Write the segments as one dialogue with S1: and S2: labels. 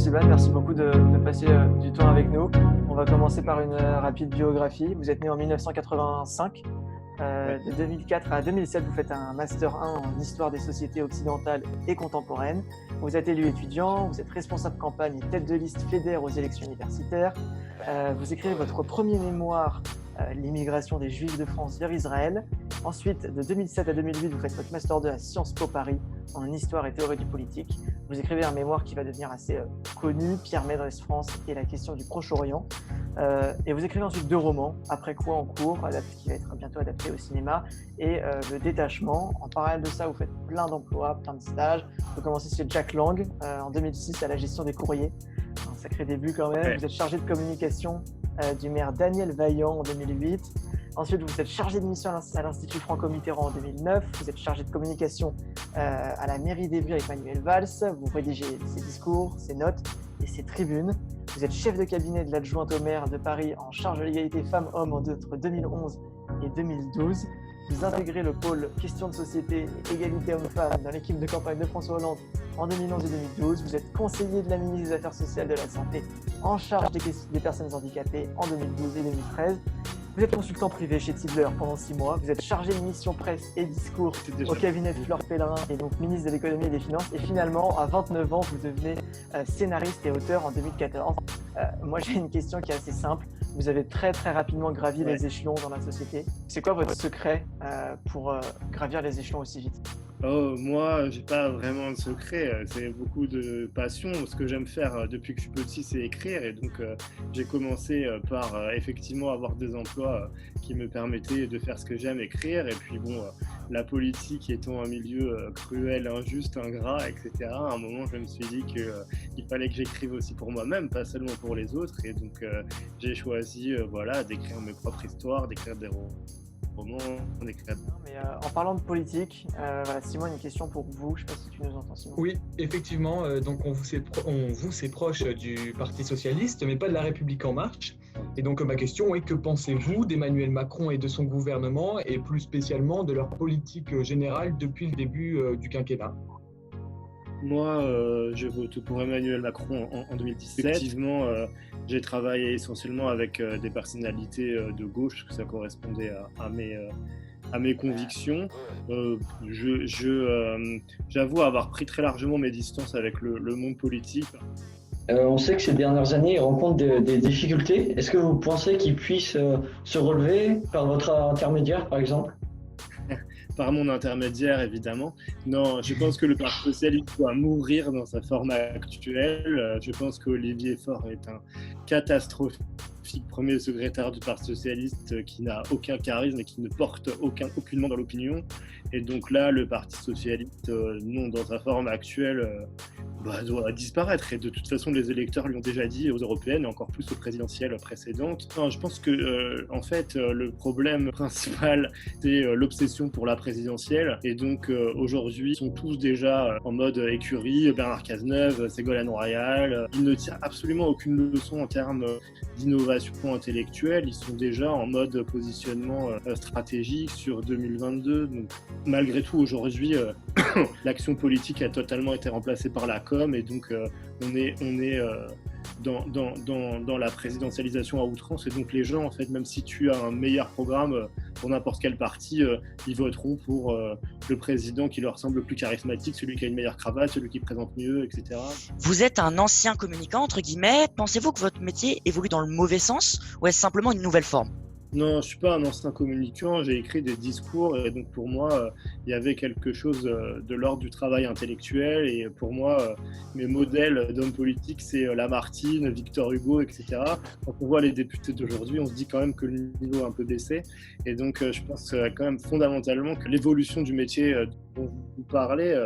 S1: Siban, merci beaucoup de passer du temps avec nous. On va commencer par une rapide biographie. Vous êtes né en 1985.
S2: Ouais.
S1: De 2004 à 2007, vous faites un Master 1 en Histoire des sociétés occidentales et contemporaines. Vous êtes élu étudiant, vous êtes responsable campagne et tête de liste FEDER aux élections universitaires. Vous écrivez votre premier mémoire, L'immigration des Juifs de France vers Israël. Ensuite, de 2007 à 2008, vous faites votre Master 2 à Sciences Po Paris en Histoire et théorie du politique. Vous écrivez un mémoire qui va devenir assez connu, Pierre Mendès France et la question du Proche-Orient. Et vous écrivez ensuite 2 romans, Après quoi en cours, qui va être bientôt adapté au cinéma, et Le Détachement. En parallèle de ça, vous faites plein d'emplois, plein de stages. Vous commencez chez Jack Lang en 2006 à la gestion des courriers. Un sacré début quand même.
S2: Ouais.
S1: Vous êtes chargé de communication du maire Daniel Vaillant en 2008. Ensuite, vous êtes chargé de mission à l'Institut Franco-Mitterrand en 2009. Vous êtes chargé de communication à la mairie d'Evry avec Manuel Valls. Vous rédigez ses discours, ses notes et ses tribunes. Vous êtes chef de cabinet de l'adjointe au maire de Paris en charge de l'égalité femmes-hommes entre 2011 et 2012. Vous intégrez le pôle questions de société et égalité hommes-femmes dans l'équipe de campagne de François Hollande en 2011 et 2012. Vous êtes conseiller de la ministre des Affaires sociales et de la Santé en charge des personnes handicapées en 2012 et 2013. Vous êtes consultant privé chez Tidler pendant 6 mois. Vous êtes chargé de mission presse et discours au cabinet de Fleur Pellerin et donc ministre de l'économie et des finances. Et finalement, à 29 ans, vous devenez scénariste et auteur en 2014. Moi, j'ai une question qui est assez simple. Vous avez très très rapidement gravi les échelons dans la société. C'est quoi votre secret pour gravir les échelons aussi vite ?
S2: Oh, moi, j'ai pas vraiment de secret. C'est beaucoup de passion. Ce que j'aime faire depuis que je suis petit, c'est écrire. Et donc, j'ai commencé par effectivement avoir des emplois qui me permettaient de faire ce que j'aime, écrire. Et puis, bon, la politique étant un milieu cruel, injuste, ingrat, etc., à un moment, je me suis dit qu'il fallait que j'écrive aussi pour moi-même, pas seulement pour les autres. Et donc, j'ai choisi d'écrire mes propres histoires, d'écrire des romans.
S1: En parlant de politique, Simon, une question pour vous. Je ne sais pas si tu nous entends, Simon.
S3: Oui, effectivement. Donc on vous c'est proche du Parti socialiste, mais pas de la République en marche. Et donc ma question est, que pensez-vous d'Emmanuel Macron et de son gouvernement, et plus spécialement de leur politique générale depuis le début du quinquennat ?
S2: Moi, je vote pour Emmanuel Macron en 2017. Effectivement, j'ai travaillé essentiellement avec des personnalités de gauche, que ça correspondait à mes convictions. J'avoue avoir pris très largement mes distances avec le monde politique.
S4: On sait que ces dernières années, ils rencontrent des difficultés. Est-ce que vous pensez qu'ils puissent se relever par votre intermédiaire, par exemple ?
S2: Par mon intermédiaire, évidemment. Non, je pense que le Parti socialiste doit mourir dans sa forme actuelle. Je pense qu'Olivier Faure est un catastrophique premier secrétaire du Parti socialiste qui n'a aucun charisme et qui ne porte aucunement dans l'opinion. Et donc là, le Parti socialiste, non, dans sa forme actuelle, doit disparaître. Et de toute façon, les électeurs lui ont déjà dit, aux européennes et encore plus aux présidentielles précédentes. Non, je pense que, en fait, le problème principal, c'est l'obsession pour la présidentielle. Et donc, aujourd'hui, ils sont tous déjà en mode écurie. Bernard Cazeneuve, Ségolène Royal. Ils ne tirent absolument aucune leçon en termes d'innovation intellectuelle. Ils sont déjà en mode positionnement stratégique sur 2022. Donc, malgré tout, aujourd'hui, l'action politique a totalement été remplacée par la com, et donc on est dans la présidentialisation à outrance. Et donc les gens, en fait, même si tu as un meilleur programme pour n'importe quel parti, ils voteront pour le président qui leur semble le plus charismatique, celui qui a une meilleure cravate, celui qui présente mieux, etc.
S5: Vous êtes un ancien communicant, entre guillemets. Pensez-vous que votre métier évolue dans le mauvais sens, ou est-ce simplement une nouvelle forme ?
S2: Non, je ne suis pas un ancien communicant, j'ai écrit des discours, et donc pour moi, il y avait quelque chose de l'ordre du travail intellectuel, et pour moi, mes modèles d'hommes politiques, c'est Lamartine, Victor Hugo, etc. Quand on voit les députés d'aujourd'hui, on se dit quand même que le niveau a un peu baissé, et donc je pense quand même fondamentalement que l'évolution du métier dont vous parlez,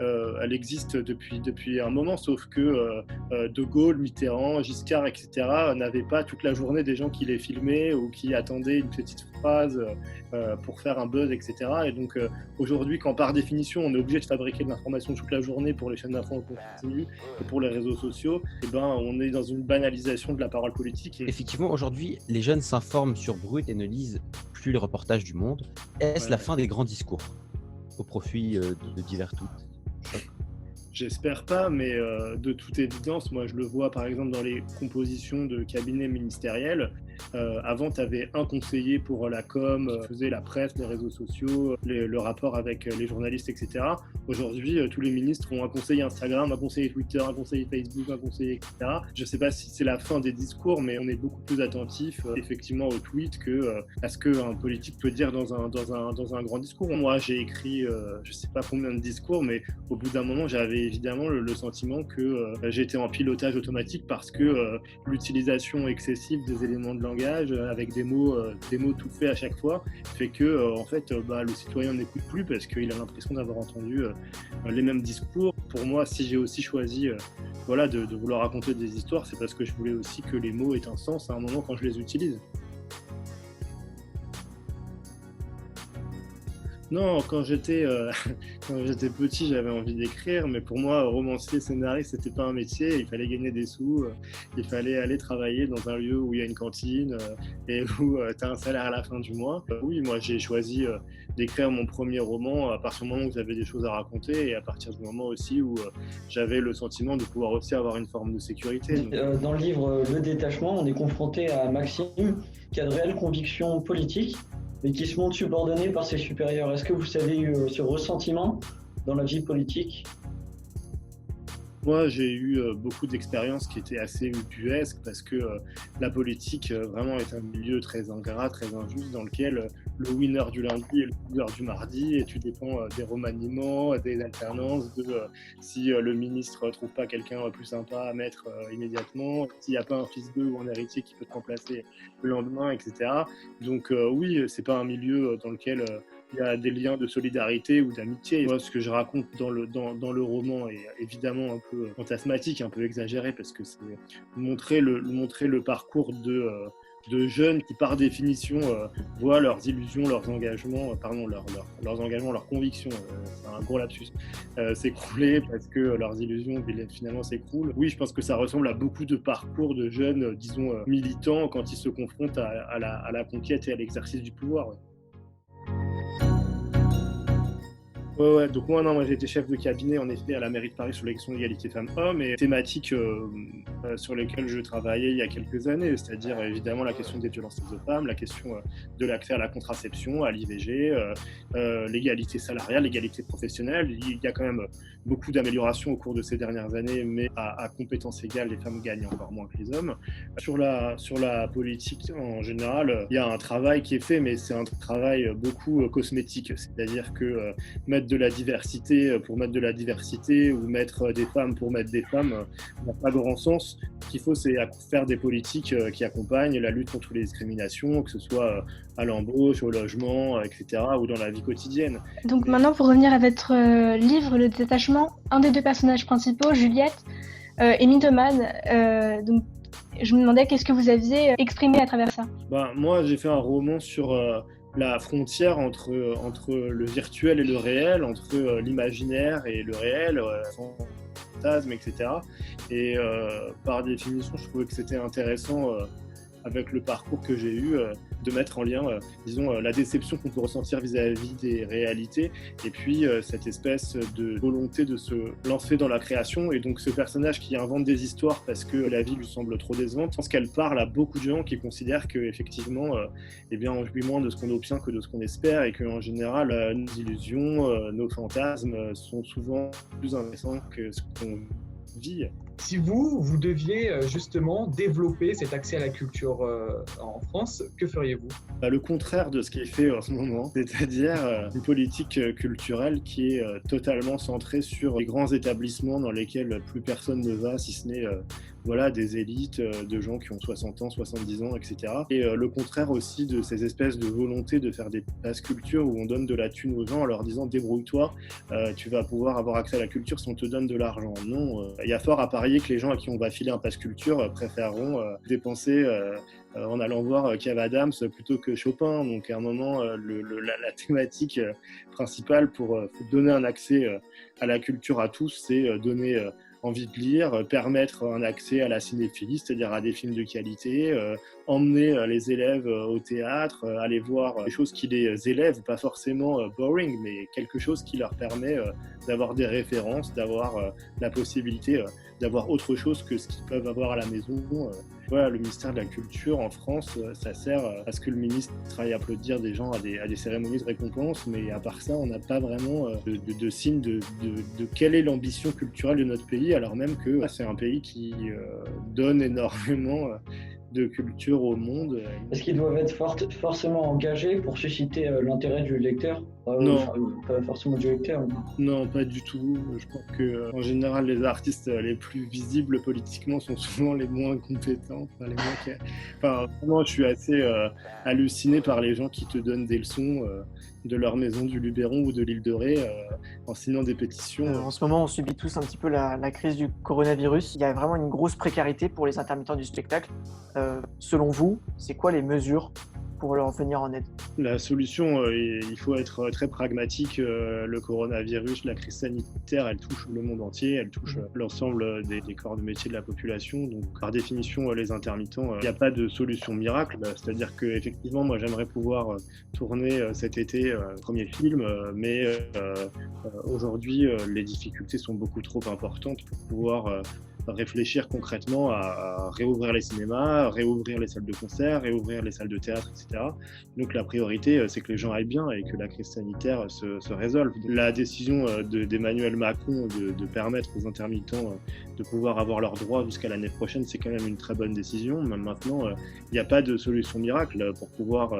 S2: elle existe depuis un moment, sauf que De Gaulle, Mitterrand, Giscard, etc. n'avaient pas toute la journée des gens qui les filmaient ou qui attendaient une petite phrase pour faire un buzz, etc. Et donc aujourd'hui, quand par définition on est obligé de fabriquer de l'information toute la journée pour les chaînes d'infos en continu et pour les réseaux sociaux, et on est dans une banalisation de la parole politique.
S6: Effectivement, aujourd'hui, les jeunes s'informent sur Brut et ne lisent plus les reportages du Monde. Est-ce la fin des grands discours au profit de divers tweets ?
S2: J'espère pas, mais de toute évidence, moi je le vois par exemple dans les compositions de cabinets ministériels. Avant, tu avais un conseiller pour la com, qui faisait la presse, les réseaux sociaux, le rapport avec les journalistes, etc. Aujourd'hui, tous les ministres ont un conseiller Instagram, un conseiller Twitter, un conseiller Facebook, un conseiller, etc. Je ne sais pas si c'est la fin des discours, mais on est beaucoup plus attentif effectivement aux tweets que à ce qu'un politique peut dire dans un grand discours. Moi, j'ai écrit, je ne sais pas combien de discours, mais au bout d'un moment, j'avais évidemment le sentiment que j'étais en pilotage automatique parce que l'utilisation excessive des éléments de langage avec des mots tout faits à chaque fois fait que en fait le citoyen n'écoute plus parce qu'il a l'impression d'avoir entendu les mêmes discours. Pour moi, si j'ai aussi choisi de vouloir raconter des histoires, c'est parce que je voulais aussi que les mots aient un sens à un moment quand je les utilise. Non, quand j'étais petit, j'avais envie d'écrire, mais pour moi, romancier, scénariste, c'était pas un métier. Il fallait gagner des sous, il fallait aller travailler dans un lieu où il y a une cantine et où tu as un salaire à la fin du mois. Oui, moi, j'ai choisi d'écrire mon premier roman à partir du moment où j'avais des choses à raconter et à partir du moment aussi où j'avais le sentiment de pouvoir aussi avoir une forme de sécurité.
S4: Dans le livre Le Détachement, on est confronté à Maxime qui a de réelles convictions politiques et qui se montre subordonné par ses supérieurs. Est-ce que vous avez eu ce ressentiment dans la vie politique ?
S2: Moi, j'ai eu beaucoup d'expériences qui étaient assez ubuesques parce que la politique vraiment est un milieu très ingrat, très injuste dans lequel le winner du lundi est le loser du mardi et tu dépends des remaniements, des alternances, de si le ministre trouve pas quelqu'un plus sympa à mettre immédiatement, s'il n'y a pas un fils d'eux ou un héritier qui peut te remplacer le lendemain, etc. Donc oui, c'est pas un milieu dans lequel il y a des liens de solidarité ou d'amitié. Moi, ce que je raconte dans le roman est évidemment un peu fantasmatique, un peu exagéré, parce que c'est montrer le parcours de jeunes qui, par définition, voient leurs illusions, leurs engagements, leurs convictions, c'est un gros lapsus, s'écrouler parce que leurs illusions finalement s'écroulent. Oui, je pense que ça ressemble à beaucoup de parcours de jeunes, disons, militants quand ils se confrontent à la conquête et à l'exercice du pouvoir. Ouais. Ouais, donc moi j'ai été chef de cabinet en effet à la mairie de Paris sur les questions d'égalité femmes-hommes et thématiques sur lesquelles je travaillais il y a quelques années, c'est-à-dire évidemment la question des violences faites aux femmes, la question de l'accès à la contraception, à l'IVG, l'égalité salariale, l'égalité professionnelle. Il y a quand même beaucoup d'améliorations au cours de ces dernières années, mais à compétences égales, les femmes gagnent encore moins que les hommes. Sur la politique en général, il y a un travail qui est fait, mais c'est un travail beaucoup cosmétique, c'est-à-dire que mettre de la diversité pour mettre de la diversité ou mettre des femmes pour mettre des femmes n'a pas grand sens. Ce qu'il faut, c'est faire des politiques qui accompagnent la lutte contre les discriminations, que ce soit à l'embauche, au logement, etc., ou dans la vie quotidienne.
S7: Donc maintenant, pour revenir à votre livre, Le Détachement, un des deux personnages principaux, Juliette, est mythomane. Donc je me demandais qu'est-ce que vous aviez exprimé à travers ça.
S2: Moi, j'ai fait un roman sur la frontière entre le virtuel et le réel, entre l'imaginaire et le réel, fantasme, etc. Et par définition, je trouvais que c'était intéressant, avec le parcours que j'ai eu, de mettre en lien, la déception qu'on peut ressentir vis-à-vis des réalités, et puis cette espèce de volonté de se lancer dans la création. Et donc ce personnage qui invente des histoires parce que la vie lui semble trop décevante, je pense qu'elle parle à beaucoup de gens qui considèrent qu'effectivement, on jouit moins de ce qu'on obtient que de ce qu'on espère, et qu'en général, nos illusions, nos fantasmes sont souvent plus intéressants que ce qu'on vit.
S3: Si vous deviez justement développer cet accès à la culture en France, que feriez-vous ?
S2: Le contraire de ce qui est fait en ce moment, c'est-à-dire une politique culturelle qui est totalement centrée sur les grands établissements dans lesquels plus personne ne va, si ce n'est des élites de gens qui ont 60 ans, 70 ans, etc. Et le contraire aussi de ces espèces de volonté de faire des passes culture où on donne de la thune aux gens en leur disant débrouille-toi, tu vas pouvoir avoir accès à la culture si on te donne de l'argent. Non, il y a fort à parier que les gens à qui on va filer un pass culture préféreront dépenser en allant voir Kev Adams plutôt que Chopin. Donc à un moment, la thématique principale pour donner un accès à la culture à tous, c'est donner envie de lire, permettre un accès à la cinéphilie, c'est-à-dire à des films de qualité, emmener les élèves au théâtre, aller voir des choses qui les élèvent, pas forcément boring, mais quelque chose qui leur permet d'avoir des références, d'avoir la possibilité d'avoir autre chose que ce qu'ils peuvent avoir à la maison. Voilà, le ministère de la Culture en France, ça sert à ce que le ministre aille applaudir des gens à des cérémonies de récompense, mais à part ça, on n'a pas vraiment de signe de quelle est l'ambition culturelle de notre pays, alors même que c'est un pays qui donne énormément de culture au monde.
S4: Est-ce qu'ils doivent être forcément engagés pour susciter l'intérêt du lecteur?
S2: Non.
S4: Pas forcément du lecteur.
S2: Non, pas du tout. Je pense que en général, les artistes les plus visibles politiquement sont souvent les moins compétents. Vraiment, je suis assez halluciné par les gens qui te donnent des leçons de leur maison du Luberon ou de l'île de Ré en signant des pétitions.
S1: En ce moment, on subit tous un petit peu la crise du coronavirus. Il y a vraiment une grosse précarité pour les intermittents du spectacle. Selon vous, c'est quoi les mesures pour leur venir en aide?
S2: La solution, il faut être très pragmatique. Le coronavirus, la crise sanitaire, elle touche le monde entier, elle touche l'ensemble des corps de métier de la population. Donc, par définition, les intermittents, il n'y a pas de solution miracle. C'est-à-dire qu'effectivement, moi, j'aimerais pouvoir tourner cet été un premier film, mais aujourd'hui, les difficultés sont beaucoup trop importantes pour pouvoir réfléchir concrètement à réouvrir les cinémas, réouvrir les salles de concert, réouvrir les salles de théâtre, etc. Donc la priorité, c'est que les gens aillent bien et que la crise sanitaire se résolve. La décision d'Emmanuel Macron de permettre aux intermittents de pouvoir avoir leurs droits jusqu'à l'année prochaine, c'est quand même une très bonne décision. Même maintenant, il n'y a pas de solution miracle pour pouvoir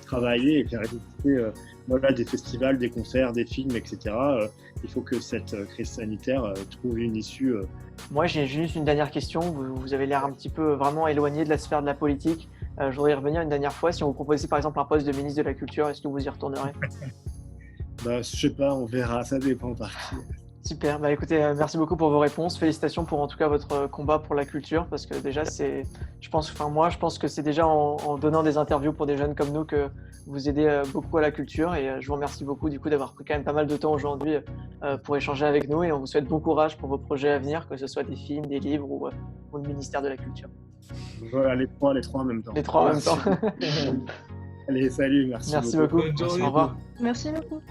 S2: travailler et faire exister des festivals, des concerts, des films, etc. Il faut que cette crise sanitaire trouve une issue.
S1: Moi, j'ai juste une dernière question. Vous avez l'air un petit peu vraiment éloigné de la sphère de la politique. Je voudrais y revenir une dernière fois. Si on vous proposait par exemple un poste de ministre de la Culture, est-ce que vous y retournerez?
S2: Je sais pas, on verra, ça dépend par qui.
S1: Super, écoutez, merci beaucoup pour vos réponses. Félicitations pour en tout cas votre combat pour la culture, parce que déjà je pense que c'est déjà en donnant des interviews pour des jeunes comme nous que vous aidez beaucoup à la culture, et je vous remercie beaucoup du coup d'avoir pris quand même pas mal de temps aujourd'hui pour échanger avec nous, et on vous souhaite bon courage pour vos projets à venir, que ce soit des films, des livres ou le ministère de la Culture.
S2: Voilà, les trois en même temps.
S1: Les trois en même temps.
S2: Allez, salut, merci beaucoup.
S1: Au revoir.
S7: Merci beaucoup.